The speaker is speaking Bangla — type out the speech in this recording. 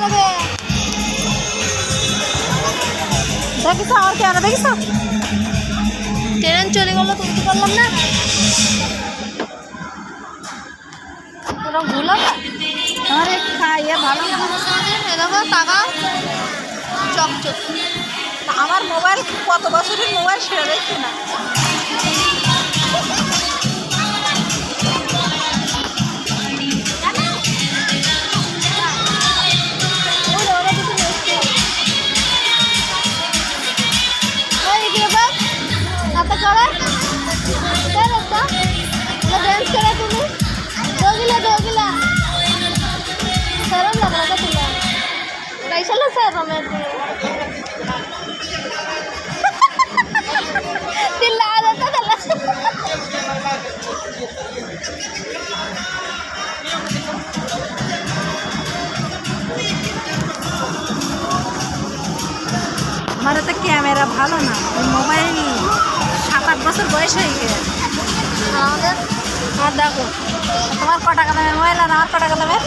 যাবে। দেখিস আমার ক্যামেরা দেখিস, ট্রেন চলে গেলো, তুলতে পারলাম না। তোরা ভুলো আরে খাইয়ে ভালো দেখো টাকা চকচক। আমার মোবাইল কত বছরের মোবাইল সেটা দেখছি না। डांस करा तुम्ही दोघीला दोघीला सरम लागला का तुला कैशाला सरम आहे ती लाल होता त्याला हमारा तो कैमरा भालो ना मोबाइल 7-8 বছর বয়স হয়ে গেছে আমাদের। আর দেখো তোমার ক টাকা দামের মোবাইল আর আমার ক টাকা দামের।